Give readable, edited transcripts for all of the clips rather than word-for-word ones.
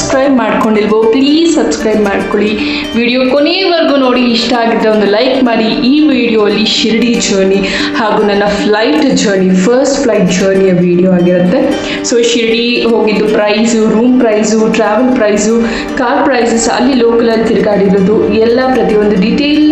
Subscribe ಮಾಡ್ಕೊಂಡಿಲ್ವೋ please subscribe ಮಾಡ್ಕೊಳ್ಳಿ. Video ಕೊನೆಯವರೆಗೂ ನೋಡಿ, ಇಷ್ಟ ಆಗಿದ್ದರೆ ಒಂದು ಲೈಕ್ ಮಾಡಿ. ಈ ವಿಡಿಯೋಲಿ ಶಿರ್ಡಿ ಜರ್ನಿ ಹಾಗೂ ನನ್ನ ಫ್ಲೈಟ್ ಜರ್ನಿ, ಫಸ್ಟ್ ಫ್ಲೈಟ್ ಜರ್ನಿಯ ವಿಡಿಯೋ ಆಗಿರುತ್ತೆ. ಸೊ ಶಿರ್ಡಿ ಹೋಗಿದ್ದು price, room price, travel price, car prices, ಅಲ್ಲಿ ಲೋಕಲಲ್ಲಿ ತಿರುಗಾಡಿರೋದು ಎಲ್ಲ ಪ್ರತಿಯೊಂದು ಡೀಟೇಲ್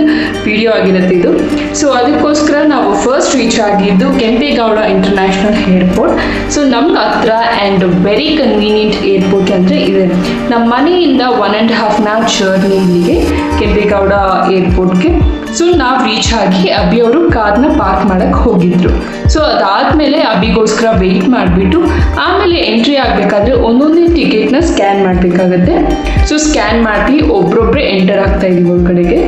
ವಿಡಿಯೋ ಆಗಿರುತ್ತೆ ಇದು. ಸೊ ಅದಕ್ಕೋಸ್ಕರ ನಾವು ಫಸ್ಟ್ ರೀಚ್ ಆಗಿದ್ದು ಕೆಂಪೇಗೌಡ ಇಂಟರ್ನ್ಯಾಷನಲ್ ಏರ್ಪೋರ್ಟ್. ಸೊ ನಮ್ಗೆ ಹತ್ರ ಆ್ಯಂಡ್ ವೆರಿ ಕನ್ವೀನಿಯಂಟ್ ಏರ್ಪೋರ್ಟ್ ಅಂದರೆ ಇದೆ. ನಮ್ಮ ಮನೆಯಿಂದ 1.5 hour ಜರ್ನಿ ಇಲ್ಲಿಗೆ ಕೆಂಪೇಗೌಡ ಏರ್ಪೋರ್ಟ್ಗೆ. ಸೊ ನಾವು ರೀಚ್ ಆಗಿ ಅಭಿ ಅವರು ಕಾರ್ನ ಪಾರ್ಕ್ ಮಾಡೋಕ್ಕೆ ಹೋಗಿದ್ರು. ಸೊ ಅದಾದಮೇಲೆ ಅಭಿಗೋಸ್ಕರ ವೆಯ್ಟ್ ಮಾಡಿಬಿಟ್ಟು ಆಮೇಲೆ ಎಂಟ್ರಿ ಆಗಬೇಕಾದ್ರೆ ಒಂದೊಂದೇ ಟಿಕೆಟ್ನ ಸ್ಕ್ಯಾನ್ ಮಾಡಬೇಕಾಗತ್ತೆ. ಸೊ ಸ್ಕ್ಯಾನ್ ಮಾಡಿ ಒಬ್ರೊಬ್ಬರೇ ಎಂಟರ್ ಆಗ್ತಾ ಇದೀವಿ ಒಳಗಡೆಗೆ.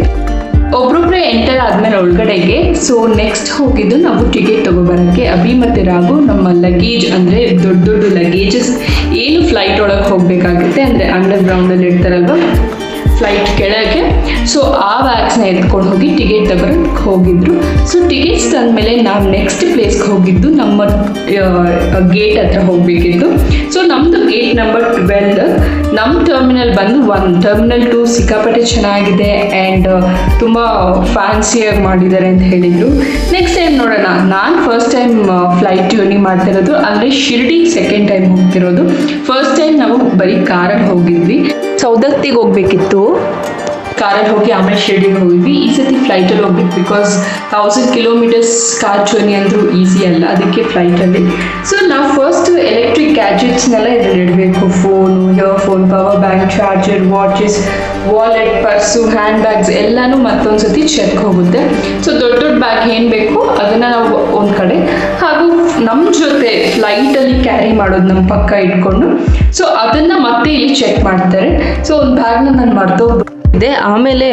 ಒಬ್ರೊಬ್ಬರೇ ಎಂಟರ್ ಆದಮೇಲೆ ಒಳಗಡೆಗೆ ಸೊ ನೆಕ್ಸ್ಟ್ ಹೋಗಿದ್ದು ನಾವು ಟಿಕೆಟ್ ತೊಗೊಬರೋಕ್ಕೆ. ಅಭಿ ಮತ್ತು ರಾಘು ನಮ್ಮ ಲಗೇಜ್ ಅಂದರೆ ದೊಡ್ಡ ದೊಡ್ಡ ಲಗೇಜಸ್ ಏನು ಫ್ಲೈಟ್ ಒಳಗೆ ಹೋಗಬೇಕಾಗುತ್ತೆ, ಅಂದರೆ ಅಂಡರ್ ಗ್ರೌಂಡಲ್ಲಿ ಇರ್ತಾರಲ್ವ ಫ್ಲೈಟ್ ಕೆಳಗೆ, ಸೊ ಆ ಬ್ಯಾಗ್ಸ್ನ ಎತ್ಕೊಂಡು ಹೋಗಿ ಟಿಕೆಟ್ ತಗೊಳಕ್ಕೆ ಹೋಗಿದ್ರು. ಸೊ ಟಿಕೆಟ್ಸ್ ತಂದಮೇಲೆ ನಾವು ನೆಕ್ಸ್ಟ್ ಪ್ಲೇಸ್ಗೆ ಹೋಗಿದ್ದು ನಮ್ಮ ಗೇಟ್ ಹತ್ರ ಹೋಗಬೇಕಿತ್ತು. ಸೊ ನಮ್ಮದು ಗೇಟ್ ನಂಬರ್ 12. ನಮ್ಮ ಟರ್ಮಿನಲ್ ಬಂದು 1, ಟರ್ಮಿನಲ್ 2 ಸಿಕ್ಕಾಪಟ್ಟೆ ಚೆನ್ನಾಗಿದೆ ಆ್ಯಂಡ್ ತುಂಬ ಫ್ಯಾನ್ಸಿಯಾಗಿ ಮಾಡಿದ್ದಾರೆ ಅಂತ ಹೇಳಿದರು. ನೆಕ್ಸ್ಟ್ ಟೈಮ್ ನೋಡೋಣ. ನಾನು ಫಸ್ಟ್ ಟೈಮ್ ಫ್ಲೈಟ್ ಜರ್ನಿ ಮಾಡ್ತಿರೋದು, ಅಂದರೆ ಶಿರ್ಡಿ ಸೆಕೆಂಡ್ ಟೈಮ್ ಹೋಗ್ತಿರೋದು. ಫಸ್ಟ್ ಟೈಮ್ ನಾವು ಬರೀ ಕಾರಲ್ಲಿ ಹೋಗಿದ್ವಿ, ಸೌದತ್ತಿಗೆ ಹೋಗ್ಬೇಕಿತ್ತು. ಕಾರಲ್ಲಿ ಹೋಗಿ ಆಮೇಲೆ ಶಿರ್ಡಿಗೆ ಹೋಗಿದ್ವಿ. ಈ ಸತಿ ಫ್ಲೈಟಲ್ಲಿ ಹೋಗ್ಬೇಕು, ಬಿಕಾಸ್ 1000 kilometers ಕಾರ್ ಜರ್ನಿ ಅಂದರೂ ಈಸಿ ಅಲ್ಲ, ಅದಕ್ಕೆ ಫ್ಲೈಟಲ್ಲಿ. ಸೊ ನಾವು ಫಸ್ಟ್ ಎಲೆಕ್ಟ್ರಿಕ್ ಗ್ಯಾಜೆಟ್ಸ್ನೆಲ್ಲ ಇದರಲ್ಲಿ ಇಡಬೇಕು. Phone, earphone, power bank, charger, watches, wallet, purse, hand bags ಎಲ್ಲನೂ ಮತ್ತೊಂದು ಸತಿ ಚೆಕ್ ಹೋಗುತ್ತೆ. ಸೊ ದೊಡ್ಡ ದೊಡ್ಡ ಬ್ಯಾಗ್ ಏನು ಬೇಕು ಅದನ್ನು ನಾವು ಒಂದು ಕಡೆ, ಹಾಗೂ ನಮ್ಮ ಜೊತೆ ಫ್ಲೈಟಲ್ಲಿ ಕ್ಯಾರಿ ಮಾಡೋದು ನಮ್ಮ ಪಕ್ಕ ಇಟ್ಕೊಂಡು, ಸೊ ಅದನ್ನು ಮತ್ತೆ ಇಲ್ಲಿ ಚೆಕ್ ಮಾಡ್ತಾರೆ. ಸೊ ಒಂದು ಬ್ಯಾಗ್ನ ನಾನು ಮರ್ತೋಗ್ಬಿಟ್ಟಿದ್ದೆ, ಆಮೇಲೆ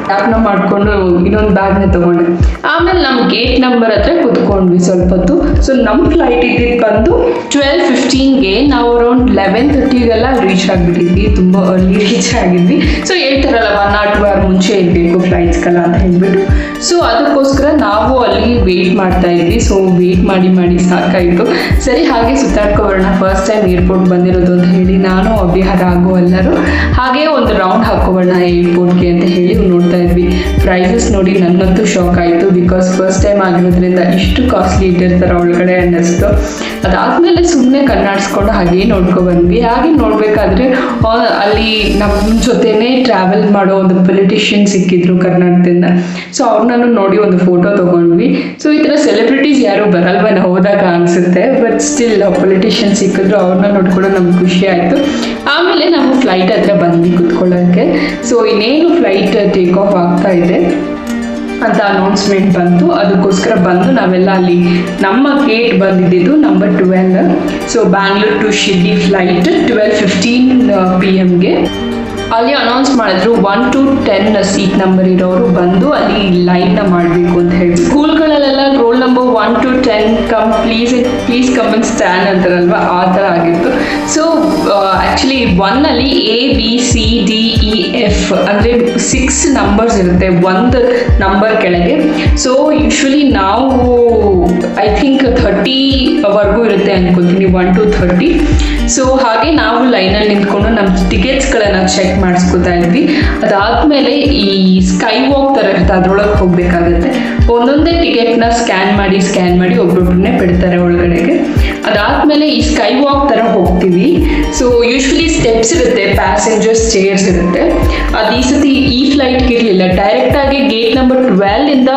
ಟ್ಯಾಪ್ನ ಮಾಡಿಕೊಂಡು ಇನ್ನೊಂದು ಬ್ಯಾಗ್ನ ತೊಗೊಂಡೆ. ಆಮೇಲೆ ನಮ್ಮ ಗೇಟ್ ನಂಬರ್ ಹತ್ರ ಕುತ್ಕೊಂಡ್ವಿ ಸ್ವಲ್ಪ ಹೊತ್ತು. ಸೊ ನಮ್ಮ ಫ್ಲೈಟ್ ಇದ್ದಿದ್ದು ಬಂದು 12:15ಗೆ, ನಾವು ಅರೌಂಡ್ 11:30ಗೆಲ್ಲ ರೀಚ್ ಆಗಿಬಿಟ್ಟಿದ್ವಿ. ತುಂಬ ಅರ್ಲಿ ರೀಚ್ ಆಗಿದ್ವಿ. ಸೊ ಹೇಳ್ತಾರಲ್ಲ 1 or 2 hour ಮುಂಚೆ ಇರಬೇಕು ಫ್ಲೈಟ್ಸ್ಗೆಲ್ಲ ಅಂತ ಹೇಳ್ಬಿಟ್ಟು. ಸೊ ಅದಕ್ಕೋಸ್ಕರ ನಾವು ಅಲ್ಲಿ ವೆಯ್ಟ್ ಮಾಡ್ತಾ ಇದ್ವಿ. ಸೊ ವೆಯ್ಟ್ ಮಾಡಿ ಮಾಡಿ ಸಾಕಾಯಿತು. ಸರಿ ಹಾಗೆ ಸುತ್ತಾಡ್ಕೊಬರೋಣ, ಫಸ್ಟ್ ಟೈಮ್ ಏರ್ಪೋರ್ಟ್ ಬಂದಿರೋದು ಅಂತ ಹೇಳಿ ನಾನು ಅಭಿಹಾರ ಆಗೋ ಎಲ್ಲರೂ ಹಾಗೆ ಒಂದು ರೌಂಡ್ ಹಾಕೋಬೋಣ ಏರ್ಪೋರ್ಟ್ಗೆ ಅಂತ ಹೇಳಿ ನೋಡ್ತಾ ಇದ್ವಿ. ಪ್ರೈಸಸ್ ನೋಡಿ ನನ್ನಂತೂ ಶಾಕ್ ಆಯಿತು, ಬಿಕಾಸ್ ಫಸ್ಟ್ ಟೈಮ್ ಆಗಿರೋದ್ರಿಂದ ಇಷ್ಟು ಕಾಸ್ಟ್ಲಿ ಇಟ್ಟಿರ್ತಾರೆ ಒಳಗಡೆ ಅನ್ನಿಸ್ತು. ಅದಾದಮೇಲೆ ಸುಮ್ಮನೆ ಕಣ್ಣಾಡಿಸ್ಕೊಂಡು ಹಾಗೆ ನೋಡ್ಕೊಬಂದ್ವಿ. ಹಾಗೆ ನೋಡಬೇಕಾದ್ರೆ ಅಲ್ಲಿ ನಮ್ಮ ಜೊತೆನೇ ಟ್ರಾವೆಲ್ ಮಾಡೋ ಒಂದು ಪೊಲಿಟಿಷಿಯನ್ ಸಿಕ್ಕಿದ್ರು ಕರ್ನಾಟಕದಿಂದ. ಸೊ ಅವ್ರನ್ನೂ ನೋಡಿ ಒಂದು ಫೋಟೋ ತೊಗೊಂಡ್ವಿ. ಸೊ ಈ ಥರ ಸೆಲೆಬ್ರಿಟೀಸ್ ಯಾರು ಬರಲ್ವ ನಾವು ಹೋದಾಗ ಅನಿಸುತ್ತೆ, ಬಟ್ ಸ್ಟಿಲ್ ಪೊಲಿಟಿಷಿಯನ್ ಸಿಕ್ಕಿದ್ರು, ಅವ್ರನ್ನ ನೋಡ್ಕೊಂಡು ನಮ್ಗೆ ಖುಷಿ ಆಯಿತು. ಆಮೇಲೆ ನಾವು ಫ್ಲೈಟ್ ಹತ್ರ ಬಂದ್ವಿ ಕುತ್ಕೊಳ್ಳೋಕ್ಕೆ. ಸೊ ಇನ್ನೇನು ಫ್ಲೈಟ್ ಟೇಕ್ ಆಫ್ ಆಗ್ತಾ ಇದೆ ಅಂತ ಅನೌನ್ಸ್ಮೆಂಟ್ ಬಂತು. ಅದಕ್ಕೋಸ್ಕರ ಬಂದು ನಾವೆಲ್ಲ ಅಲ್ಲಿ ನಮ್ಮ ಗೇಟ್ ಬಂದಿದ್ದು number 12. So Bangalore to Shirdi flight 12:15 PM ಅಲ್ಲಿ ಅನೌನ್ಸ್ ಮಾಡಿದ್ರು 1 to 10 ಸೀಟ್ ನಂಬರ್ ಇರೋರು ಬಂದು ಅಲ್ಲಿ ಲೈನ್ನ ಮಾಡಬೇಕು ಅಂತ ಹೇಳಿ. ಸ್ಕೂಲ್ಗಳಲ್ಲೆಲ್ಲ roll number 1 to 10 come please come and stand ಅಂತಾರಲ್ವ, ಆ ಥರ ಆಗಿತ್ತು. ಸೊ ಆ್ಯಕ್ಚುಲಿ 1ಅಲ್ಲಿ ABCDEF ಅಂದರೆ 6 ನಂಬರ್ಸ್ ಇರುತ್ತೆ ಒಂದು ನಂಬರ್ ಕೆಳಗೆ. ಸೊ ಯೂಶ್ವಲಿ ನಾವು ಐ ಥಿಂಕ್ 30ವರೆಗೂ ಇರುತ್ತೆ ಅಂದ್ಕೊತೀನಿ, 1 to 30. ಸೊ ಹಾಗೆ ನಾವು ಲೈನಲ್ಲಿ ನಿಂತ್ಕೊಂಡು ನಮ್ಮ ಟಿಕೆಟ್ಸ್ಗಳನ್ನು ಚೆಕ್ ಮಾಡಿಸ್ಕೊತಾ ಇದ್ವಿ. ಅದಾದಮೇಲೆ ಈ ಸ್ಕೈ ವಾಕ್ ಥರ ಇರುತ್ತೆ, ಅದರೊಳಗೆ ಹೋಗಬೇಕಾಗತ್ತೆ. ಒಂದೊಂದೇ ಟಿಕೆಟ್ನ ಸ್ಕ್ಯಾನ್ ಮಾಡಿ ಒಬ್ಬೊಬ್ಬರನ್ನೇ ಬಿಡ್ತಾರೆ ಒಳಗಡೆಗೆ. ಅದಾದಮೇಲೆ ಈ ಸ್ಕೈ ವಾಕ್ ಥರ ಹೋಗ್ತೀವಿ. ಸೊ ಯೂಶ್ವಲಿ ಸ್ಟೆಪ್ಸ್ ಇರುತ್ತೆ, ಪ್ಯಾಸೆಂಜರ್ಸ್ ಚೇರ್ಸ್ ಇರುತ್ತೆ. ಅದು ಈ ಸತಿ ಈ ಫ್ಲೈಟ್ಗೆ ಇರಲಿಲ್ಲ. ಡೈರೆಕ್ಟಾಗಿ ಗೇಟ್ ನಂಬರ್ 12ಇಂದ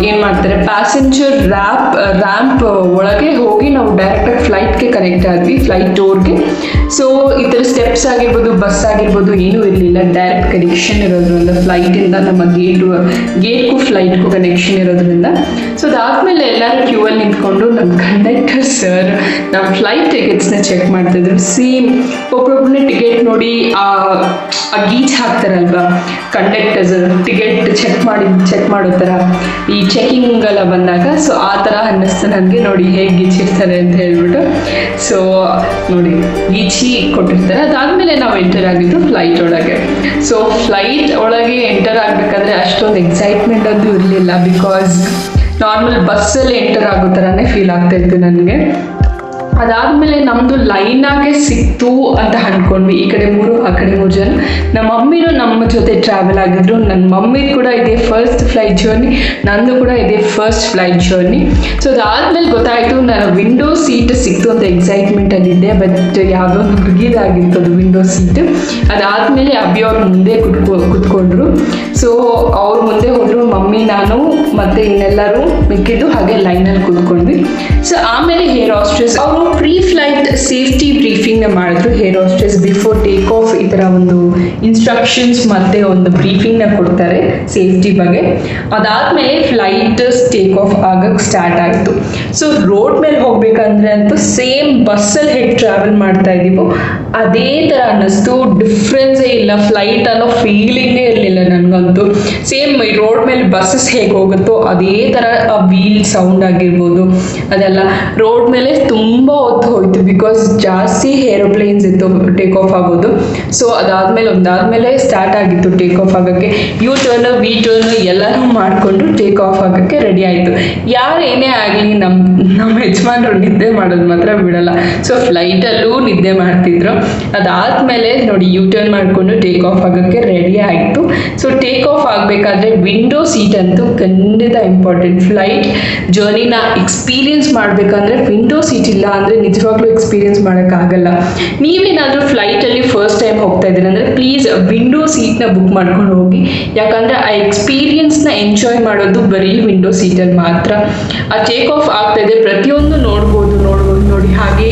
ಏನು ಮಾಡ್ತಾರೆ, ಪ್ಯಾಸೆಂಜರ್ ರ್ಯಾಂಪ್ ಒಳಗೆ ಹೋಗಿ ನಾವು ಡೈರೆಕ್ಟಾಗಿ ಫ್ಲೈಟ್ಗೆ ಕನೆಕ್ಟ್ ಆದ್ವಿ, ಫ್ಲೈಟ್ ಡೋರ್ಗೆ. ಸೊ ಈ ಥರ ಸ್ಟೆಪ್ಸ್ ಆಗಿರ್ಬೋದು, ಬಸ್ ಆಗಿರ್ಬೋದು ಏನೂ ಇರಲಿಲ್ಲ. ಡೈರೆಕ್ಟ್ ಕನೆಕ್ಷನ್ ಇರೋದ್ರಿಂದ ಫ್ಲೈಟಿಂದ ನಮ್ಮ ಗೇಟ್ಗೂ ಫ್ಲೈಟ್ಗೂ ಕನೆಕ್ಷನ್ ಇರೋದ್ರಿಂದ. ಸೊ ಅದಾದಮೇಲೆ ಎಲ್ಲರೂ ಕ್ಯೂವಲ್ಲಿ ನಿಂತ್ಕೊಂಡು ನಮ್ಮ ಕಂಡಕ್ಟರ್ ಸರ್ ನಮ್ಮ ಫ್ಲೈಟ್ ಟಿಕೆಟ್ಸ್ನ ಚೆಕ್ ಮಾಡ್ತಾಯಿದ್ರು. ಸೇಮ್ ಒಬ್ಬೊಬ್ಬನೇ ಟಿಕೆಟ್ ನೋಡಿ ಆ ಗೀಚ್ ಹಾಕ್ತಾರಲ್ವ ಕಂಡಕ್ಟರ್ಸ್, ಟಿಕೆಟ್ ಚೆಕ್ ಮಾಡೋ ಥರ ಈ ಚೆಕಿಂಗ್ ಎಲ್ಲ ಬಂದಾಗ. ಸೊ ಆ ಥರ ಅನ್ನಿಸ್ತು ನನಗೆ, ನೋಡಿ ಹೇಗೆ ಗೀಚಿರ್ತಾರೆ ಅಂತ ಹೇಳ್ಬಿಟ್ಟು. ಸೊ ನೋಡಿ ಗೀಚಿ ಕೊಟ್ಟಿರ್ತಾರೆ. ಅದಾದಮೇಲೆ ನಾವು ಎಂಟರ್ ಆಗಿದ್ದು ಫ್ಲೈಟ್ ಒಳಗೆ. ಸೊ ಫ್ಲೈಟ್ ಒಳಗೆ ಎಂಟರ್ ಆಗಬೇಕಾದ್ರೆ ಅಷ್ಟೊಂದು ಎಕ್ಸೈಟ್ಮೆಂಟ್ ಅಂತೂ ಇರಲಿಲ್ಲ, ಬಿಕಾಸ್ ನಾರ್ಮಲ್ ಬಸ್ಸಲ್ಲಿ ಎಂಟರ್ ಆಗೋ ಥರನೇ ಫೀಲ್ ಆಗ್ತಾ ಇತ್ತು ನನಗೆ. ಅದಾದಮೇಲೆ ನಮ್ಮದು ಲೈನಾಗೆ ಸಿಕ್ತು ಅಂತ ಅಂದ್ಕೊಂಡ್ವಿ. ಈ ಕಡೆ 3 ಆ ಕಡೆ 3 ಜನ. ನಮ್ಮ ಮಮ್ಮಿನೂ ನಮ್ಮ ಜೊತೆ ಟ್ರಾವೆಲ್ ಆಗಿದ್ರು. ನನ್ನ ಮಮ್ಮಿ ಕೂಡ ಇದೇ ಫಸ್ಟ್ ಫ್ಲೈಟ್ ಜರ್ನಿ, ನಂದು ಕೂಡ ಇದೇ ಫಸ್ಟ್ ಫ್ಲೈಟ್ ಜರ್ನಿ. ಸೊ ಅದಾದಮೇಲೆ ಗೊತ್ತಾಯಿತು ನಾನು ವಿಂಡೋ ಸೀಟ್ ಸಿಕ್ತು ಅಂತ ಎಕ್ಸೈಟ್ಮೆಂಟಲ್ಲಿದ್ದೆ. ಬಟ್ ಯಾವುದೋ ಒಂದು ಹುಡುಗಿದಾಗಿತ್ತು ಅದು ವಿಂಡೋ ಸೀಟ್. ಅದಾದಮೇಲೆ ಅಬ್ಬಿ ಅವ್ರ ಮುಂದೆ ಕುತ್ಕೊಂಡ್ರು. ಸೊ ಅವ್ರ ಮುಂದೆ ಹೋದರು, ಮಮ್ಮಿ ನಾನು ಮತ್ತು ಇನ್ನೆಲ್ಲರೂ ಮಿಕ್ಕಿದ್ದು ಹಾಗೆ ಲೈನಲ್ಲಿ ಕೂತ್ಕೊಂಡ್ವಿ. ಸೊ ಆಮೇಲೆ ಹೇರ್ ಹಾಸ್ಟೆಸ್ ಅವರು ಪ್ರೀ ಫ್ಲೈಟ್ ಸೇಫ್ಟಿ ಬ್ರೀಫಿಂಗ್ನ ಮಾಡಿದ್ರು. Hair hostess before take off ಈ ಥರ ಒಂದು ಇನ್ಸ್ಟ್ರಕ್ಷನ್ಸ್ ಮತ್ತು ಒಂದು ಬ್ರೀಫಿಂಗ್ನ ಕೊಡ್ತಾರೆ ಸೇಫ್ಟಿ ಬಗ್ಗೆ. ಅದಾದಮೇಲೆ ಫ್ಲೈಟ್ ಟೇಕ್ ಆಫ್ ಆಗಕ್ಕೆ ಸ್ಟಾರ್ಟ್ ಆಯಿತು. ಸೊ ರೋಡ್ ಮೇಲೆ ಹೋಗ್ಬೇಕಂದ್ರೆ ಅಂತೂ ಸೇಮ್ ಬಸ್ಸಲ್ಲಿ ಹೇಗೆ ಟ್ರಾವೆಲ್ ಮಾಡ್ತಾ ಇದ್ದೀವೋ ಅದೇ ಥರ ಅನ್ನಿಸ್ತು. ಡಿಫ್ರೆನ್ಸೇ ಇಲ್ಲ, ಫ್ಲೈಟ್ ಅನ್ನೋ ಫೀಲಿಂಗೇ ಇರಲಿಲ್ಲ ನನಗಂತೂ. ಸೇಮ್ ರೋಡ್ ಮೇಲೆ ಬಸ್ಸಸ್ ಹೇಗೆ ಹೋಗುತ್ತೋ ಅದೇ ಥರ ಆ ವೀಲ್ ಸೌಂಡ್ ಆಗಿರ್ಬೋದು ಅದೆಲ್ಲ ರೋಡ್ ಮೇಲೆ ತುಂಬ ಹೊತ್ತು ಹೋಯ್ತು. ಬಿಕಾಸ್ ಜಾಸ್ತಿ ಏರೋಪ್ಲೇನ್ಸ್ ಇತ್ತು ಟೇಕ್ ಆಫ್ ಆಗೋದು. ಸೊ ಒಂದಾದ್ಮೇಲೆ ಸ್ಟಾರ್ಟ್ ಆಗಿತ್ತು ಟೇಕ್ ಆಫ್ ಆಗೋಕ್ಕೆ. ಯು ಟರ್ನ್ ವಿ ಟರ್ನ್ ಎಲ್ಲನೂ ಮಾಡಿಕೊಂಡು ಟೇಕ್ ಆಫ್ ಆಗೋಕ್ಕೆ ರೆಡಿ ಆಯಿತು. ಯಾರೇನೇ ಆಗಲಿ ನಮ್ಮ ಯಜಮಾನರು ನಿದ್ದೆ ಮಾಡೋದು ಮಾತ್ರ ಬಿಡಲ್ಲ. ಸೊ ಫ್ಲೈಟಲ್ಲೂ ನಿದ್ದೆ ಮಾಡ್ತಿದ್ರು. ಅದಾದಮೇಲೆ ನೋಡಿ ಯು ಟರ್ನ್ ಮಾಡಿಕೊಂಡು ಟೇಕ್ ಆಫ್ ಆಗೋಕ್ಕೆ ರೆಡಿ ಆಯಿತು. ಸೊ ಟೇಕ್ ಆಫ್ ಆಗಬೇಕಾದ್ರೆ ವಿಂಡೋ ಸೀಟ್ ಅಂತೂ ಖಂಡಿತ ಇಂಪಾರ್ಟೆಂಟ್. ಫ್ಲೈಟ್ ಜರ್ನಿನ ಎಕ್ಸ್ಪೀರಿಯನ್ಸ್ ಮಾಡಬೇಕಂದ್ರೆ ವಿಂಡೋ ಸೀಟ್ ಇಲ್ಲ ಅಂದರೆ ನಿಜವಾಗ್ಲೂ ಎಕ್ಸ್ಪೀರಿಯನ್ಸ್ ಮಾಡೋಕ್ಕಾಗಲ್ಲ. ನೀವೇನಾದರೂ ಫ್ಲೈಟಲ್ಲಿ ಫಸ್ಟ್ ಟೈಮ್ ಹೋಗ್ತಾ ಇದ್ದೀರಿ ಅಂದರೆ ಪ್ಲೀಸ್ ವಿಂಡೋ ಸೀಟ್ನ ಬುಕ್ ಮಾಡ್ಕೊಂಡು ಹೋಗಿ. ಯಾಕಂದರೆ ಆ ಎಕ್ಸ್ಪೀರಿಯನ್ಸ್ನ ಎಂಜಾಯ್ ಮಾಡೋದು ಬರೀ ವಿಂಡೋ ಸೀಟಲ್ಲಿ ಮಾತ್ರ. ಆ ಟೇಕ್ ಆಫ್ ಆಗ್ತಾ ಇದೆ, ಪ್ರತಿಯೊಂದು ನೋಡ್ಬೋದು ನೋಡಿ ಹಾಗೆ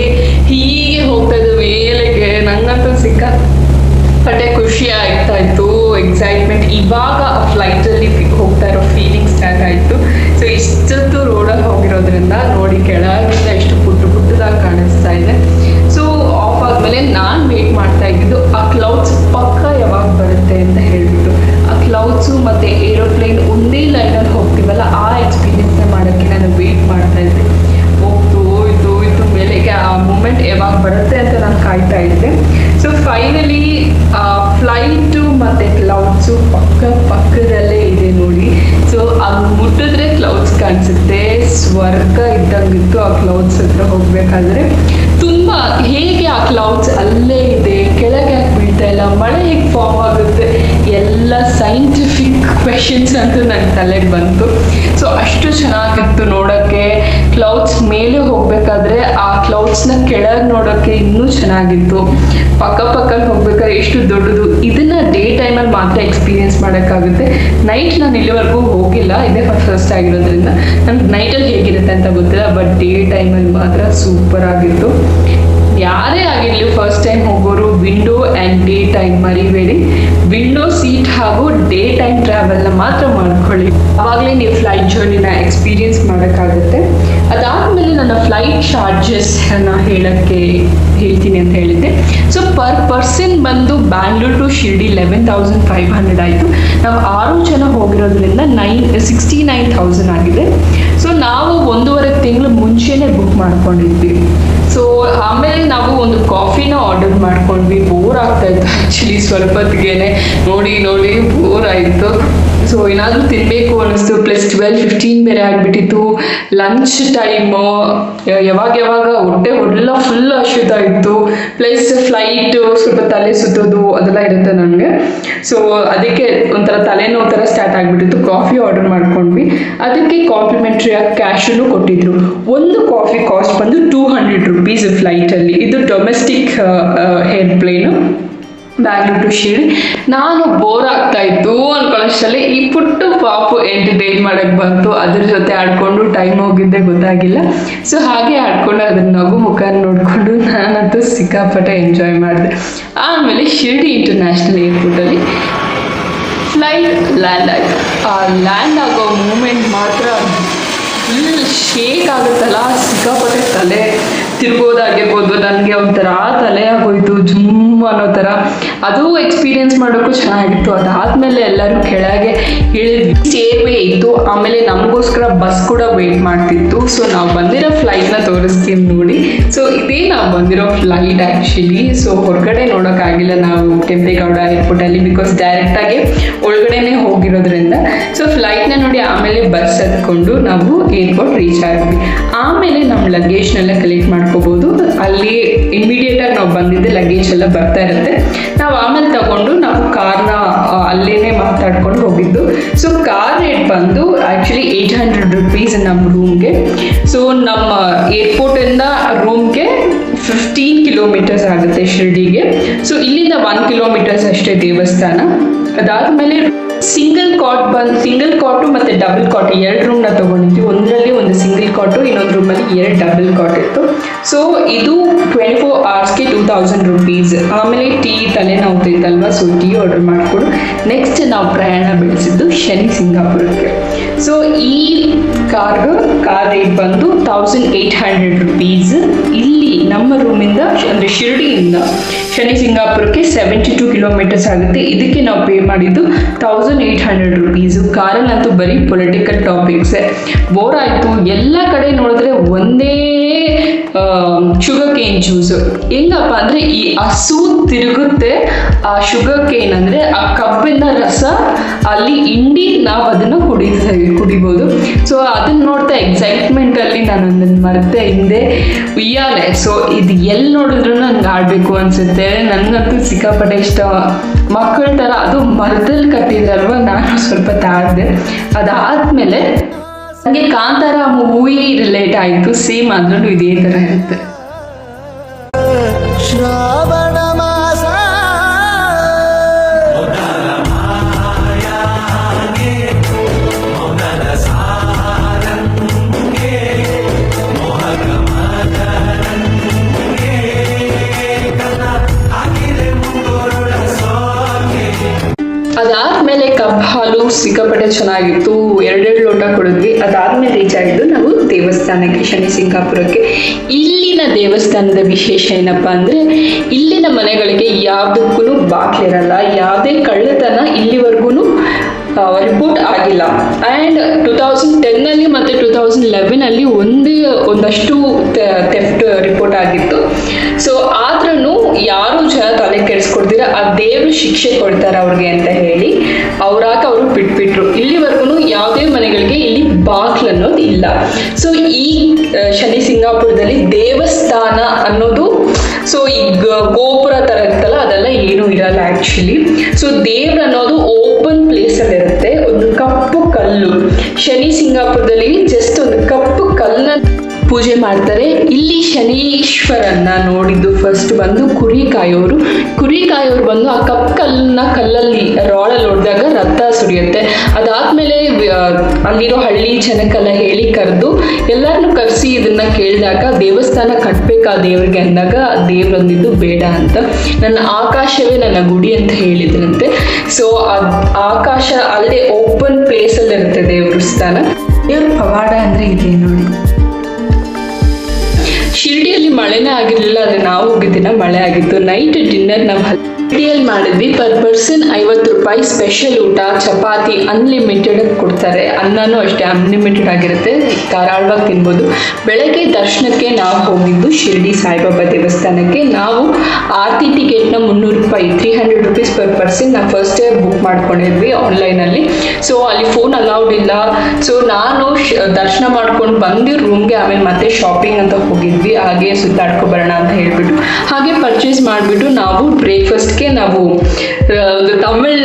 ಹೀಗೆ ಹೋಗ್ತಾ ಇದ್ದು ಮೇಲೆಗೆ. ನಂಗಂತೂ ಸಿಕ್ಕಾಪಟ್ಟೆ ಖುಷಿ ಆಗ್ತಾ ಇತ್ತು, ಎಕ್ಸೈಟ್ಮೆಂಟ್. ಇವಾಗ ಫ್ಲೈಟಲ್ಲಿ ಹೋಗ್ತಾ ಇರೋ ಫೀಲಿಂಗ್ ಸ್ಟಾರ್ಟ್ ಆಯಿತು. ಸೊ ಇಷ್ಟೊತ್ತು ರೋಡಲ್ಲಿ ಹೋಗಿರೋದ್ರಿಂದ ನೋಡಿ ಕೆಳಗಿಂದ ಎಷ್ಟು ಪುಟ್ಟದಾಗಿ ಕಾಣಿಸ್ತಾ ಇದೆ. ಸೊ ಆಫ್ ಆದಮೇಲೆ ನಾನು ವೇಟ್ ಮಾಡ್ತಾ ಇದ್ದಿದ್ದು ಆ ಕ್ಲೌಡ್ಸ್ ಪಕ್ಕ ಯಾವಾಗ ಬರುತ್ತೆ ಅಂತ ಹೇಳಿಬಿಟ್ಟು. ಆ ಕ್ಲೌಡ್ಸು ಮತ್ತು ಏರೋಪ್ಲೇನ್ ಒಂದೇ ಲೈನಲ್ಲಿ ಹೋಗ್ತೀವಲ್ಲ ಆ ಎಕ್ಸ್ಪೀರಿಯನ್ಸ್ನ ಮಾಡೋಕ್ಕೆ ನಾನು ವೇಟ್ ಮಾಡ್ತಾ ಇದ್ದೆ. ಹೋಯ್ತು ಮೇಲೆಗೆ ಆ ಮೂಮೆಂಟ್ ಯಾವಾಗ ಬರುತ್ತೆ ಅಂತ ನಾನು ಕಾಯ್ತಾ ಇದ್ದೆ. ಸೊ ಫೈನಲಿ ಫ್ಲೈಟು ಮತ್ತು ಕ್ಲೌಡ್ಸು ಪಕ್ಕದಲ್ಲೇ ಇದೆ ನೋಡಿ. ಸೊ ಅದು ಮುಟ್ಟಿದ್ರೆ ಕ್ಲೌಡ್ಸ್ ಕಾಣಿಸುತ್ತೆ, ಸ್ವರ್ಗ ಇದ್ದಂಗಿತ್ತು ಆ ಕ್ಲೌಡ್ಸ್ ಹತ್ರ ಹೋಗಬೇಕಾದ್ರೆ. ತುಂಬ ಹೇಗೆ ಆ ಕ್ಲೌಡ್ಸ್ ಅಲ್ಲೇ ಇದೆ, ಕೆಳಗೆ ಯಾಕೆ ಬೀಳ್ತಾ ಇಲ್ಲ, ಮಳೆ ಹೇಗೆ ಫಾರ್ಮ್ ಆಗುತ್ತೆ, ಎಲ್ಲ ಸೈಂಟಿಫಿಕ್ ಕ್ವೆಶನ್ಸ್ ಅಂತೂ ನನ್ನ ತಲೆಗೆ ಬಂತು. ಸೊ ಅಷ್ಟು ಚೆನ್ನಾಗಿತ್ತು ನೋಡೋಕ್ಕೆ. ಕ್ಲೌಡ್ಸ್ ಮೇಲೆ ಹೋಗಬೇಕಾದ್ರೆ ಆ ಕ್ಲೌಡ್ಸ್ನ ಕೆಳಗೆ ನೋಡೋಕ್ಕೆ ಇನ್ನೂ ಚೆನ್ನಾಗಿತ್ತು. ಪಕ್ಕದಲ್ಲಿ ಹೋಗ್ಬೇಕಾದ್ರೆ ಎಷ್ಟು ದೊಡ್ಡದು. ಇದನ್ನು ಡೇ ಟೈಮಲ್ಲಿ ಮಾತ್ರ ಎಕ್ಸ್ಪೀರಿಯೆನ್ಸ್ ಮಾಡೋಕ್ಕಾಗುತ್ತೆ. ನೈಟ್ ನಾನು ಇಲ್ಲಿವರೆಗೂ ಹೋಗಿಲ್ಲ, ಇದೇ ಫಸ್ಟ್ ಆಗಿರೋದ್ರಿಂದ ನನಗೆ ನೈಟಲ್ಲಿ ಹೇಗಿರುತ್ತೆ ಅಂತ ಗೊತ್ತಿಲ್ಲ. ಬಟ್ ಡೇ ಟೈಮಲ್ಲಿ ಮಾತ್ರ ಸೂಪರ್ ಆಗಿತ್ತು. ಯಾರೇ ಆಗಿರಲಿ ಫಸ್ಟ್ ಟೈಮ್ ಹೋಗೋರು ವಿಂಡೋ ಆ್ಯಂಡ್ ಡೇ ಟೈಮ್ ಮರಿಬೇಡಿ. ವಿಂಡೋ ಸೀಟ್ ಹಾಗೂ ಡೇ ಟೈಮ್ ಟ್ರಾವೆಲ್ನ ಮಾತ್ರ ಮಾಡ್ಕೊಳ್ಳಿ. ಆವಾಗಲೇ ನೀವು ಫ್ಲೈಟ್ ಜರ್ನಿನ ಎಕ್ಸ್ಪೀರಿಯೆನ್ಸ್ ಮಾಡೋಕ್ಕಾಗುತ್ತೆ. ಅದಾದಮೇಲೆ ನನ್ನ ಫ್ಲೈಟ್ ಚಾರ್ಜಸ್ನ ಹೇಳ್ತೀನಿ ಅಂತ ಹೇಳಿದ್ದೆ. ಸೊ ಪರ್ ಪರ್ಸನ್ ಬಂದು ಬ್ಯಾಂಗ್ಳೂರ್ ಟು ಶಿರ್ಡಿ 11,500 ಆಯಿತು. ನಾವು 6 ಜನ ಹೋಗಿರೋದ್ರಿಂದ 69,000 ಆಗಿದೆ. ಸೊ ನಾವು 1.5 ತಿಂಗಳು ಮುಂಚೆನೇ ಬುಕ್ ಮಾಡ್ಕೊಂಡಿದ್ವಿ. ಸೊ ಆಮೇಲೆ ನಾವು ಒಂದು ಕಾಫಿನ ಆರ್ಡರ್ ಮಾಡ್ಕೊಂಡ್ವಿ. ಬೋರ್ ಆಗ್ತಾಯಿತ್ತು ಆ್ಯಕ್ಚುಲಿ ಸ್ವಲ್ಪ ಹೊತ್ತಿಗೆ ನೋಡಿ ಬೋರ್ ಆಯಿತು. ಸೊ ಏನಾದರೂ ತಿನ್ನಬೇಕು ಅನ್ನಿಸ್ತು. ಪ್ಲಸ್ 12:15 ಬೇರೆ ಆಗಿಬಿಟ್ಟಿತ್ತು. ಲಂಚ್ ಟೈಮು ಯಾವಾಗ ಹೊಟ್ಟೆ ಎಲ್ಲ ಫುಲ್ ಹಸಿತಾಯಿತ್ತು. ಪ್ಲಸ್ ಫ್ಲೈಟು ಸ್ವಲ್ಪ ತಲೆ ಸುತ್ತೋದು ಅದೆಲ್ಲ ಇರುತ್ತೆ ನನಗೆ. ಸೊ ಅದಕ್ಕೆ ಒಂಥರ ತಲೆನೋವು ಥರ ಸ್ಟಾರ್ಟ್ ಆಗಿಬಿಟ್ಟಿತ್ತು. ಕಾಫಿ ಆರ್ಡರ್ ಮಾಡ್ಕೊಂಡ್ವಿ. ಅದಕ್ಕೆ ಕಾಂಪ್ಲಿಮೆಂಟ್ರಿಯಾಗಿ ಕ್ಯಾಶನ್ನು ಕೊಟ್ಟಿದ್ರು. ಒಂದು ಕಾಫಿ ಕಾಸ್ಟ್ ಬಂದು 200 ರೂಪೀಸ್ ಫ್ಲೈಟಲ್ಲಿ. ಇದು ಡೊಮೆಸ್ಟಿಕ್ ಏರ್ಪ್ಲೇನು ಬ್ಯಾಂಗ್ಳೂರ್ ಟು ಶಿರ್ಡಿ. ನಾನು ಬೋರ್ ಆಗ್ತಾ ಇತ್ತು ಅನ್ಕೊಳ್ಳೋಷ್ಟರಲ್ಲಿ ಈ ಪುಟ್ಟು ಪಾಪು ಎಂಟರ್ಟೈನ್ ಮಾಡೋಕ್ಕೆ ಬಂತು. ಅದ್ರ ಜೊತೆ ಆಡ್ಕೊಂಡು ಟೈಮ್ ಹೋಗಿದ್ದೆ ಗೊತ್ತಾಗಿಲ್ಲ. ಸೊ ಹಾಗೆ ಆಡ್ಕೊಂಡು ಅದ್ರ ನಗು ಮುಖ ನೋಡಿಕೊಂಡು ನಾನಂತೂ ಸಿಕ್ಕಾಪಟ್ಟೆ ಎಂಜಾಯ್ ಮಾಡಿದೆ. ಆಮೇಲೆ ಶಿರ್ಡಿ ಇಂಟರ್ನ್ಯಾಷನಲ್ ಏರ್ಪೋರ್ಟಲ್ಲಿ ಫ್ಲೈಟ್ ಲ್ಯಾಂಡ್ ಆಯಿತು. ಆ ಲ್ಯಾಂಡ್ ಆಗೋ ಮೂಮೆಂಟ್ ಮಾತ್ರ ಫುಲ್ ಶೇಕ್ ಆಗುತ್ತಲ್ಲ, ಸಿಕ್ಕಾಪಟ್ಟೆ ತಲೆ ತಿರ್ಗೋದಾಗಿರ್ಬೋದು. ನನಗೆ ಒಂಥರ ತಲೆ ಆಗೋಯ್ತು, ಜುಮ್ ಅನ್ನೋ ಥರ. ಅದು ಎಕ್ಸ್ಪೀರಿಯೆನ್ಸ್ ಮಾಡೋಕ್ಕೂ ಚೆನ್ನಾಗಿತ್ತು. ಅದಾದಮೇಲೆ ಎಲ್ಲರೂ ಕೆಳಗೆ ಇಳಿದ್ವಿ. ಸೇರ್ವೇ ಇತ್ತು. ಆಮೇಲೆ ನಮಗೋಸ್ಕರ ಬಸ್ ಕೂಡ ವೆಯ್ಟ್ ಮಾಡ್ತಿತ್ತು. ಸೊ ನಾವು ಬಂದಿರೋ ಫ್ಲೈಟ್ನ ತೋರಿಸ್ತೀನಿ ನೋಡಿ. ಸೊ ಇದೇ ನಾವು ಬಂದಿರೋ ಫ್ಲೈಟ್ ಆ್ಯಕ್ಚುಲಿ. ಸೊ ಹೊರಗಡೆ ನೋಡೋಕ್ಕಾಗಿಲ್ಲ ನಾವು ಕೆಂಪೇಗೌಡ ಏರ್ಪೋರ್ಟಲ್ಲಿ, ಬಿಕಾಸ್ ಡೈರೆಕ್ಟಾಗಿ ಒಳಗಡೆನೇ ಹೋಗಿರೋದ್ರಿಂದ. ಸೊ ಫ್ಲೈಟ್ನ ನೋಡಿ ಆಮೇಲೆ ಬಸ್ ಹತ್ಕೊಂಡು ನಾವು ಏರ್ಪೋರ್ಟ್ ರೀಚ್ ಆಗಿದ್ವಿ. ಆಮೇಲೆ ನಮ್ಮ ಲಗೇಜ್ನೆಲ್ಲ ಕಲೆಕ್ಟ್ ಮಾಡ್ಕೋಬೋದು. ಅಲ್ಲಿ ಇಮಿಡಿಯೇಟಾಗಿ ನಾವು ಬಂದಿದ್ದೆ ಲಗೇಜ್ ಎಲ್ಲ ಬರ್ತಾ ಇರುತ್ತೆ, ನಾವು ಆಮೇಲೆ ತಗೊಂಡು ನಾವು ಕಾರ್ನ ಅಲ್ಲೇ ಮಾತಾಡ್ಕೊಂಡು ಹೋಗಿದ್ದು. ಸೊ ಕಾರ್ ರೇಟ್ ಬಂದು ಆ್ಯಕ್ಚುಲಿ 800 rupees ನಮ್ಮ ರೂಮ್ಗೆ. ಸೊ ನಮ್ಮ ಏರ್ಪೋರ್ಟಿಂದ ರೂಮ್ಗೆ 15 kilometers ಆಗುತ್ತೆ ಶಿರ್ಡಿಗೆ. ಸೊ ಇಲ್ಲಿಂದ 1 kilometers ಅಷ್ಟೇ ದೇವಸ್ಥಾನ. ಅದಾದಮೇಲೆ ಸಿಂಗಲ್ ಕಾಟು ಮತ್ತು ಡಬಲ್ ಕಾಟ್ 2 ರೂಮ್ನ ತೊಗೊಂಡಿದ್ವಿ. ಒಂದರಲ್ಲಿ ಒಂದು ಸಿಂಗಲ್ ಕಾಟು, ಇನ್ನೊಂದು ರೂಮಲ್ಲಿ 2 ಡಬಲ್ ಕಾಟ್ ಇತ್ತು. ಸೊ ಇದು 24 hours 2000 rupees. ಆಮೇಲೆ ಟೀ ತಲೆನೋವು ಇತ್ತಲ್ವ, ಸೊ ಟೀ ಆರ್ಡರ್ ಮಾಡಿಕೊಂಡು ನೆಕ್ಸ್ಟ್ ನಾವು ಪ್ರಯಾಣ ಬೆಳೆಸಿದ್ದು ಶನಿ ಸಿಂಗಾಪುರಕ್ಕೆ. ಸೊ ಈ ಕಾರ್ ರೇಟ್ ಬಂದು 1800 rupees. ಇಲ್ಲಿ ನಮ್ಮ ರೂಮಿಂದ ಅಂದರೆ ಶಿರ್ಡಿಯಿಂದ ಶನಿ ಸಿಂಗಾಪುರಕ್ಕೆ 72 kilometers ಆಗುತ್ತೆ. ಇದಕ್ಕೆ ನಾವು ಪೇ ಮಾಡಿದ್ದು 1800 rupees. ಕಾರಲ್ಲಂತೂ ಬರೀ ಪೊಲಿಟಿಕಲ್ ಟಾಪಿಕ್ಸೇ, ಬೋರ್ ಆಯಿತು. ಎಲ್ಲ ಕಡೆ ನೋಡಿದ್ರೆ ಒಂದೇ ಶುಗರ್ ಕೇನ್ ಜ್ಯೂಸು. ಹೆಂಗಪ್ಪ ಅಂದರೆ ಈ ಹಸು ತಿರುಗುತ್ತೆ, ಆ ಶುಗರ್ ಕೇನ್ ಅಂದರೆ ಆ ಕಬ್ಬಿನ ರಸ ಅಲ್ಲಿ ಹಿಂಡಿ ನಾವು ಅದನ್ನು ಕುಡಿಬೋದು. ಸೊ ಅದನ್ನು ನೋಡ್ತಾ ಎಕ್ಸೈಟ್ಮೆಂಟಲ್ಲಿ ನಾನು ಅದನ್ನು ಮರೆತೆ ಹಿಂದೆ ಉಯ್ಯಾಲೆ. ಸೊ ಇದು ಎಲ್ಲಿ ನೋಡಿದ್ರು ನಂಗೆ ಆಡಬೇಕು ಅನಿಸುತ್ತೆ. ನನಗಂತೂ ಸಿಕ್ಕಾಪಟ್ಟೆ ಇಷ್ಟ. ಮಕ್ಕಳ ಥರ ಅದು ಮರದಲ್ಲಿ ಕಟ್ಟಿದ್ರಲ್ವ, ನಾನು ಸ್ವಲ್ಪ ತಾಡಿದೆ. ಅದಾದಮೇಲೆ ನನಗೆ ಕಾಂತಾರ ಮೂವಿ ರಿಲೇಟ್ ಆಯಿತು. ಸೇಮ್ ಅದರಲ್ಲೂ ಇದೇ ಥರ ಇರುತ್ತೆ. ಶ್ರಾವಣ ಮಾಸ ಅದಾದ್ಮೇಲೆ ಕಬ್ಬು ಹಾಲು ಸಿಕ್ಕಾಪಟ್ಟೆ ಚೆನ್ನಾಗಿತ್ತು. 2 ಲೋಟ ಕುಡಿದ್ವಿ. ಅದಾದ್ಮೇಲೆ ರೀಚ್ ಆಗಿದ್ದು ನಾವು ದೇವಸ್ಥಾನಕ್ಕೆ, ಶನಿ ಸಿಂಗಾಪುರಕ್ಕೆ. ಇಲ್ಲಿನ ದೇವಸ್ಥಾನದ ವಿಶೇಷ ಏನಪ್ಪಾ ಅಂದರೆ, ಇಲ್ಲಿನ ಮನೆಗಳಿಗೆ ಯಾವುದಕ್ಕೂ ಬಾಗಿಲಿರಲ್ಲ. ಯಾವುದೇ ಕಳ್ಳತನ ಇಲ್ಲಿವರೆಗೂ ರಿಪೋರ್ಟ್ ಆಗಿಲ್ಲ. ಆ್ಯಂಡ್ 2010 ಮತ್ತು 2011 ಒಂದಷ್ಟು ಥೆಫ್ಟ್ ರಿಪೋರ್ಟ್ ಆಗಿತ್ತು. ಸೊ ಆದ್ರೂ ಯಾರು ಜನ ತಲೆ ಕೆಡಿಸ್ಕೊಡ್ತೀರ, ಆ ದೇವರು ಶಿಕ್ಷೆ ಕೊಡ್ತಾರೆ ಅವ್ರಿಗೆ ಅಂತ ಹೇಳಿ ಅವರು ಬಿಟ್ಬಿಟ್ರು. ಇಲ್ಲಿವರೆಗೂ ಯಾವುದೇ ಮನೆಗಳಿಗೆ ಇಲ್ಲಿ ಬಾಗಿಲು ಅನ್ನೋದು ಇಲ್ಲ. ಸೊ ಈ ಶನಿ ಸಿಂಗಾಪುರದಲ್ಲಿ ದೇವಸ್ಥಾನ ಅನ್ನೋದು, ಸೊ ಈಗ ಗೋಪುರ ಥರ ಇರುತ್ತಲ್ಲ, ಅದೆಲ್ಲ ಏನೂ ಇರಲ್ಲ ಆ್ಯಕ್ಚುಲಿ. ಸೊ ದೇವ್ರು ಅನ್ನೋದು ಓಪನ್ ಪ್ಲೇಸಲ್ಲಿ ಇರುತ್ತೆ. ಒಂದು ಕಪ್ಪು ಕಲ್ಲು, ಶನಿ ಸಿಂಗಾಪುರದಲ್ಲಿ ಜಸ್ಟ್ ಒಂದು ಕಪ್ಪು ಕಲ್ಲನ್ನ ಪೂಜೆ ಮಾಡ್ತಾರೆ. ಇಲ್ಲಿ ಶನೀಶ್ವರನ್ನ ನೋಡಿದ್ದು ಫಸ್ಟ್ ಬಂದು ಕುರಿ ಕಾಯೋರು ಬಂದು ಆ ಕಲ್ಲಲ್ಲಿ ರಾಳಲ್ಲಿ ಹೊಡೆದಾಗ ರಕ್ತ ಸುರಿಯುತ್ತೆ. ಅದಾದ್ಮೇಲೆ ಅಲ್ಲಿರೋ ಹಳ್ಳಿ ಜನಕ್ಕೆಲ್ಲ ಹೇಳಿ ಕರೆದು ಎಲ್ಲರನ್ನೂ ಕರೆಸಿ ಇದನ್ನ ಕೇಳಿದಾಗ ದೇವಸ್ಥಾನ ಕಟ್ಬೇಕಾ ದೇವ್ರಿಗೆ ಅಂದಾಗ ದೇವ್ರಂದಿದ್ದು ಬೇಡ ಅಂತ, ನನ್ನ ಆಕಾಶವೇ ನನ್ನ ಗುಡಿ ಅಂತ ಹೇಳಿದ್ರಂತೆ. ಸೊ ಆಕಾಶ ಅಲ್ಲೇ ಓಪನ್ ಪ್ಲೇಸಲ್ಲಿ ಇರುತ್ತೆ ದೇವ್ರ ಸ್ಥಾನ. ದೇವ್ರ ಪವಾಡ ಅಂದರೆ ಇದೆ ನೋಡಿ. ಶಿರ್ಡಿಯಲ್ಲಿ ಮಳೆನೇ ಆಗಿರಲಿಲ್ಲ, ಆದರೆ ನಾವು ಹೋಗಿದ್ದಿನ ಮಳೆ ಆಗಿತ್ತು. ನೈಟ್ ಡಿನ್ನರ್ ನಾವು ಶಿರ್ಡಿಯಲ್ಲಿ ಮಾಡಿದ್ವಿ. ಪರ್ ಪರ್ಸನ್ 50 ರೂಪಾಯಿ ಸ್ಪೆಷಲ್ ಊಟ, ಚಪಾತಿ ಅನ್ಲಿಮಿಟೆಡ್ ಕೊಡ್ತಾರೆ. ಅನ್ನನೂ ಅಷ್ಟೇ ಅನ್ಲಿಮಿಟೆಡ್ ಆಗಿರುತ್ತೆ, ಧಾರಾಳವಾಗಿ ತಿನ್ಬೋದು. ಬೆಳಗ್ಗೆ ದರ್ಶನಕ್ಕೆ ನಾವು ಹೋಗಿದ್ದು ಶಿರ್ಡಿ ಸಾಯಿಬಾಬಾ ದೇವಸ್ಥಾನಕ್ಕೆ. ನಾವು ಆರತಿ ಟಿಕೆಟ್ನ 300 ರೂಪಾಯಿ, 300 rupees ಪರ್ ಪರ್ಸನ್ ನಾವು ಫಸ್ಟ್ ಬುಕ್ ಮಾಡ್ಕೊಂಡಿದ್ವಿ ಆನ್ಲೈನಲ್ಲಿ. ಸೊ ಅಲ್ಲಿ ಫೋನ್ ಅಲೌಡ್ ಇಲ್ಲ. ಸೊ ನಾನು ದರ್ಶನ ಮಾಡ್ಕೊಂಡು ಬಂದು ರೂಮ್ಗೆ ಆಮೇಲೆ ಮತ್ತೆ ಶಾಪಿಂಗ್ ಅಂತ ಹೋಗಿದ್ವಿ. ಹಾಗೆ ಸುತ್ತಾಡ್ಕೊಬರೋಣ ಅಂತ ಹೇಳ್ಬಿಟ್ಟು ಹಾಗೆ ಪರ್ಚೇಸ್ ಮಾಡಿಬಿಟ್ಟು ನಾವು ಬ್ರೇಕ್ಫಾಸ್ಟ್ಗೆ ನಾವು ಒಂದು ತಮಿಳ್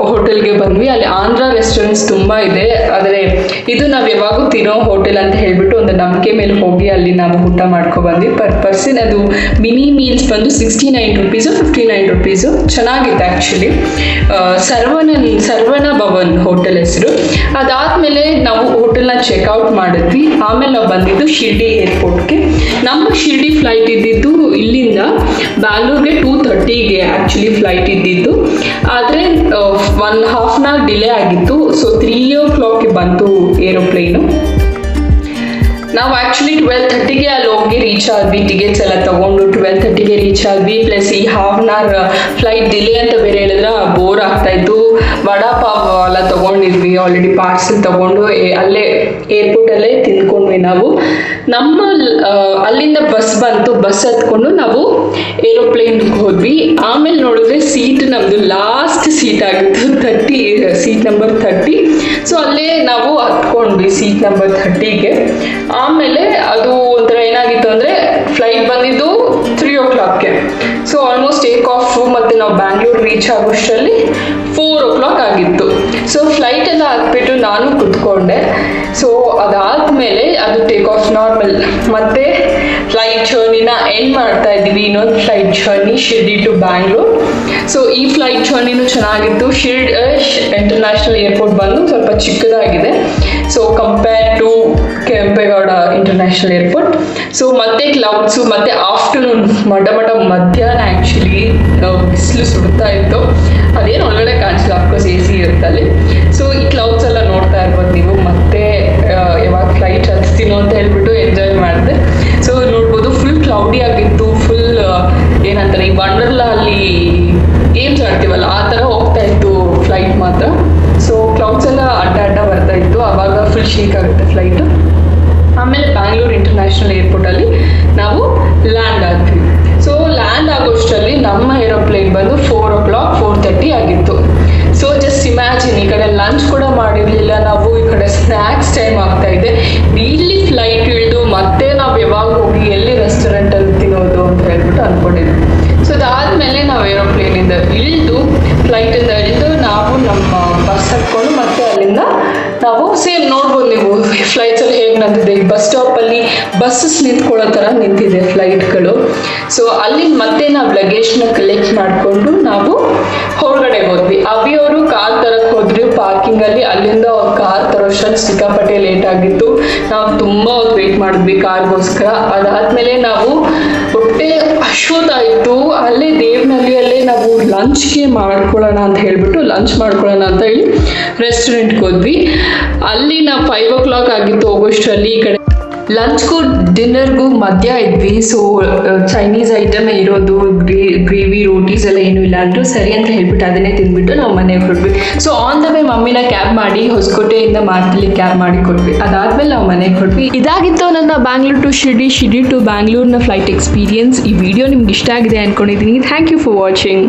ಹೋಟೆಲ್ಗೆ ಬಂದ್ವಿ. ಅಲ್ಲಿ ಆಂಧ್ರ ರೆಸ್ಟೋರೆಂಟ್ಸ್ ತುಂಬ ಇದೆ, ಆದರೆ ಇದು ನಾವು ಯಾವಾಗೂ ತಿನ್ನೋ ಹೋಟೆಲ್ ಅಂತ ಹೇಳ್ಬಿಟ್ಟು ಒಂದು ನಂಬಿಕೆ ಮೇಲೆ ಹೋಗಿ ಅಲ್ಲಿ ನಾವು ಊಟ ಮಾಡ್ಕೊಬಂದ್ವಿ. ಪರ್ ಪರ್ಸನ್ ಅದು ಮಿನಿ ಮೀಲ್ಸ್ ಬಂದು 69 rupees 59 rupees. ಚೆನ್ನಾಗಿತ್ತು ಆ್ಯಕ್ಚುಲಿ. ಸರ್ವಣ ಭವನ್ ಹೋಟೆಲ್ ಹೆಸರು. ಅದಾದಮೇಲೆ ನಾವು ಹೋಟೆಲ್ನ ಚೆಕ್ಔಟ್ ಮಾಡಿದ್ವಿ. ಆಮೇಲೆ ನಾವು ಬಂದಿದ್ದು ಶಿರ್ಡಿ ಏರ್ಪೋರ್ಟ್ಗೆ. ನಮ್ಮ ಶಿರ್ಡಿ ಫ್ಲೈಟ್ ಇದ್ದಿದ್ದು ಇಲ್ಲಿಂದ ಬ್ಯಾಂಗ್ಳೂರ್ಗೆ 2:30ಗೆ ಆ್ಯಕ್ಚುಲಿ ಫ್ಲೈಟ್ ಇದ್ದಿದ್ದು, ಆದರೆ 1.5 hour ಡಿಲೇ ಆಗಿತ್ತು. ಸೊ 3 o'clock ಬಂತು ಏರೋಪ್ಲೇನು. ನಾವು ಆ್ಯಕ್ಚುಲಿ 12:30ಗೆ ಅಲ್ಲಿ ಹೋಗಿ ರೀಚ್ ಆದ್ವಿ. ಟಿಕೆಟ್ಸ್ ಎಲ್ಲ ತೊಗೊಂಡು 12:30ಗೆ ರೀಚ್ ಆದ್ವಿ. ಪ್ಲಸ್ ಈ 1/2 hour ಫ್ಲೈಟ್ ಡಿಲೇ ಅಂತ ಬೇರೆ ಹೇಳಿದ್ರೆ ಬೋರ್ ಆಗ್ತಾಯಿತ್ತು. ವಡಾಪಾವ್ ಎಲ್ಲ ತೊಗೊಂಡಿದ್ವಿ, ಆಲ್ರೆಡಿ ಪಾರ್ಸಲ್ ತೊಗೊಂಡು ಅಲ್ಲೇ ಏರ್ಪೋರ್ಟಲ್ಲೇ ತಿಂದ್ಕೊಂಡ್ವಿ ನಾವು. ನಮ್ಮ ಅಲ್ಲಿಂದ ಬಸ್ ಬಂತು, ಬಸ್ ಹತ್ಕೊಂಡು ನಾವು ಏರೋಪ್ಲೇನ್ಗೆ ಹೋದ್ವಿ. ಆಮೇಲೆ ನೋಡಿದ್ರೆ ಸೀಟ್ ನಮ್ಮದು ಲಾಸ್ಟ್ ಸೀಟ್ ಆಗಿತ್ತು, ಸೀಟ್ ನಂಬರ್ 30. ಸೊ ಅಲ್ಲೇ ನಾವು ಹತ್ಕೊಂಡ್ವಿ ಸೀಟ್ ನಂಬರ್ 30ಗೆ. ಆಮೇಲೆ ಅದು ಒಂಥರ ಏನಾಗಿತ್ತು ಅಂದರೆ ಬಂದಿದ್ದು 3 o'clockಗೆ. ಸೊ ಆಲ್ಮೋಸ್ಟ್ ಟೇಕ್ ಆಫ್ ಮತ್ತು ನಾವು ಬ್ಯಾಂಗ್ಳೂರ್ ರೀಚ್ ಆಗೋಷ್ಟರಲ್ಲಿ 4 o'clock ಆಗಿತ್ತು. ಸೊ ಫ್ಲೈಟ್ ಎಲ್ಲ ಹತ್ಬಿಟ್ಟು ನಾನು ಕುತ್ಕೊಂಡೆ. ಸೊ ಅದಾದಮೇಲೆ ಅದು ಟೇಕ್ ಆಫ್ ನಾರ್ಮಲ್. ಮತ್ತೆ ಫ್ಲೈಟ್ ಜರ್ನಿನ ಎಂಡ್ ಮಾಡ್ತಾ ಇದ್ದೀವಿ. ಇನ್ನೊಂದು flight journey Shirdi to Bangalore. So ಈ ಫ್ಲೈಟ್ ಜರ್ನಿನೂ ಚೆನ್ನಾಗಿತ್ತು. ಇಂಟರ್ನ್ಯಾಷನಲ್ ಏರ್ಪೋರ್ಟ್ ಬಂದು ಸ್ವಲ್ಪ ಚಿಕ್ಕದಾಗಿದೆ. So compare to Kempegowda international airport. So ಮತ್ತೆ ಕ್ಲೌಡ್ಸು, ಮತ್ತೆ ಆಫ್ಟರ್ನೂನ್ ಮಧ್ಯಾಹ್ನ ಆ್ಯಕ್ಚುಲಿ ಬಿಸಿಲು ಸುಡ್ತಾ ಇತ್ತು. ಅದೇನು ಒಳಗಡೆ ಕಾಣಿಸಿಲ್ಲ, ಅಫ್ಕೋರ್ಸ್ AC ಇರುತ್ತಲ್ಲಿ. ಸೊ ಈ ಕ್ಲೌಡ್ಸ್ ಎಲ್ಲ ನೋಡ್ತಾ ಇರ್ಬೋದು ನೀವು. ಮತ್ತೆ ಯಾವಾಗ ಫ್ಲೈಟ್ ಹತ್ತೀನೋ ಅಂತ ಹೇಳ್ಬಿಟ್ಟು ಎಂಜಾಯ್ ಮಾಡಿದೆ. ಸೊ ನೋಡ್ಬೋದು ಫುಲ್ ಕ್ಲೌಡಿ ಆಗಿತ್ತು. ಫುಲ್ ಏನಂತಾರೆ ಈ ವಂಡರ್ಲಾ ಅಲ್ಲಿ ಗೇಮ್ಸ್ ಆಡ್ತೀವಲ್ಲ ಆ ಥರ ಹೋಗ್ತಾ ಇತ್ತು ಫ್ಲೈಟ್ ಮಾತ್ರ. ಸೊ ಕ್ಲೌಡ್ಸ್ ಎಲ್ಲ ಅಡ್ಡ ಬರ್ತಾ ಇತ್ತು. ಆವಾಗ ಫುಲ್ ಶೇಕ್ ಆಗುತ್ತೆ ಫ್ಲೈಟು. ಆಮೇಲೆ ಬ್ಯಾಂಗ್ಳೂರ್ ಇಂಟರ್ನ್ಯಾಷನಲ್ ಏರ್ಪೋರ್ಟಲ್ಲಿ ನಾವು ಲ್ಯಾಂಡ್ ಆದ್ವಿ. ಸೊ ಲ್ಯಾಂಡ್ ಆಗೋಷ್ಟರಲ್ಲಿ ನಮ್ಮ ಏರೋಪ್ಲೇನ್ ಬಂದು 4 o'clock 4:30 ಆಗಿತ್ತು. ಸೊ ಜಸ್ಟ್ ಇಮ್ಯಾಜಿನ್, ಈ ಕಡೆ ಲಂಚ್ ಕೂಡ ಮಾಡಿರಲಿಲ್ಲ ನಾವು, ಈ ಕಡೆ ಸ್ನ್ಯಾಕ್ಸ್ ಟೈಮ್ ಆಗ್ತಾ ಇದೆ. ಇಲ್ಲಿ ಫ್ಲೈಟ್ ಇಳಿದು ಮತ್ತೆ ನಾವು ಯಾವಾಗ ಹೋಗಿ ಎಲ್ಲಿ ರೆಸ್ಟೋರೆಂಟಲ್ಲಿ ತಿನ್ನೋದು ಅಂತ ಹೇಳ್ಬಿಟ್ಟು ಅಂದ್ಕೊಂಡಿದ್ವಿ. ಸೊ ಅದಾದಮೇಲೆ ನಾವು ಏರೋಪ್ಲೇನಿಂದ ಫ್ಲೈಟಿಂದ ಇಳಿದು ನಾವು ನಮ್ಮ ಬಸ್ ಹತ್ಕೊಂಡು ಮತ್ತೆ ಅಲ್ಲಿಂದ ನಾವು ಸೇಮ್ ನೋಡ್ಬೋದು ನೀವು ಫ್ಲೈಟ್ಸಲ್ಲಿ ಹೇಗೆ ನಿಂತಿದೆ. ಈ ಬಸ್ ಸ್ಟಾಪಲ್ಲಿ ಬಸ್ಸಸ್ ನಿಂತ್ಕೊಳ್ಳೋ ಥರ ನಿಂತಿದೆ ಫ್ಲೈಟ್ಗಳು. ಸೊ ಅಲ್ಲಿ ಮತ್ತೆ ನಾವು ಲಗೇಜ್ನ ಕಲೆಕ್ಟ್ ಮಾಡಿಕೊಂಡು ನಾವು ಹೊರಗಡೆ ಹೋದ್ವಿ. ಅವಿಯವರು ಕಾರ್ ತರಕ್ಕೆ ಹೋದ್ರಿ ಪಾರ್ಕಿಂಗಲ್ಲಿ. ಅಲ್ಲಿಂದ ಅವ್ರು ಕಾರ್ ತರೋಷ್ಟರಲ್ಲಿ ಸಿಕ್ಕಾಪಟ್ಟೆ ಲೇಟ್ ಆಗಿತ್ತು. ನಾವು ತುಂಬ ಹೊತ್ತು ವೆಯ್ಟ್ ಮಾಡಿದ್ವಿ ಕಾರ್ಗೋಸ್ಕರ. ಅದಾದಮೇಲೆ ನಾವು ಹೊಟ್ಟೆ ಅಶ್ವತ್ತಾಯಿತು. ಅಲ್ಲೇ ದೇವನಹಳ್ಳಿಯಲ್ಲೇ ನಾವು ಲಂಚ್ಗೆ ಮಾಡ್ಕೊಳ್ಳೋಣ ಅಂತ ಹೇಳ್ಬಿಟ್ಟು ಲಂಚ್ ಮಾಡ್ಕೊಳ್ಳೋಣ ಅಂತ ಹೇಳಿ ರೆಸ್ಟೋರೆಂಟ್ಗೆ ಹೋದ್ವಿ. ಅಲ್ಲಿ ನಾವು 5 o'clock ಆಗಿತ್ತು ಹೋಗೋಷ್ಟರಲ್ಲಿ. ಈ ಕಡೆ ಲಂಚ್ಗೂ ಡಿನ್ನರ್ಗೂ ಮಧ್ಯ ಇದ್ವಿ. ಸೊ ಚೈನೀಸ್ ಐಟಮ್ ಇರೋದು, ಗ್ರೇವಿ ರೋಟೀಸ್ ಎಲ್ಲ ಏನೂ ಇಲ್ಲ ಅಂದರು. ಸರಿ ಅಂತ ಹೇಳ್ಬಿಟ್ಟು ಅದನ್ನೇ ತಿಂದ್ಬಿಟ್ಟು ನಾವು ಮನೆಗೆ ಹೊರಟ್ವಿ. ಸೊ ಆನ್ ದ ವೇ ಮಮ್ಮಿನ ಕ್ಯಾಬ್ ಮಾಡಿ ಹೊಸಕೋಟೆಯಿಂದ ಮಾರ್ತಿಲಿ ಕ್ಯಾಬ್ ಮಾಡಿ ಕೊಟ್ವಿ. ಅದಾದಮೇಲೆ ನಾವು ಮನೆಗೆ ಹೊರಟ್ವಿ. ಇದಾಗಿತ್ತು ನನ್ನ ಬ್ಯಾಂಗ್ಳೂರ್ ಟು ಶಿರ್ಡಿ ಟು ಬ್ಯಾಂಗ್ಳೂರ್ನ ಫ್ಲೈಟ್ ಎಕ್ಸ್ಪೀರಿಯನ್ಸ್. ಈ ವಿಡಿಯೋ ನಿಮ್ಗೆ ಇಷ್ಟ ಆಗಿದೆ ಅಂದ್ಕೊಂಡಿದ್ದೀನಿ. Thank you for watching.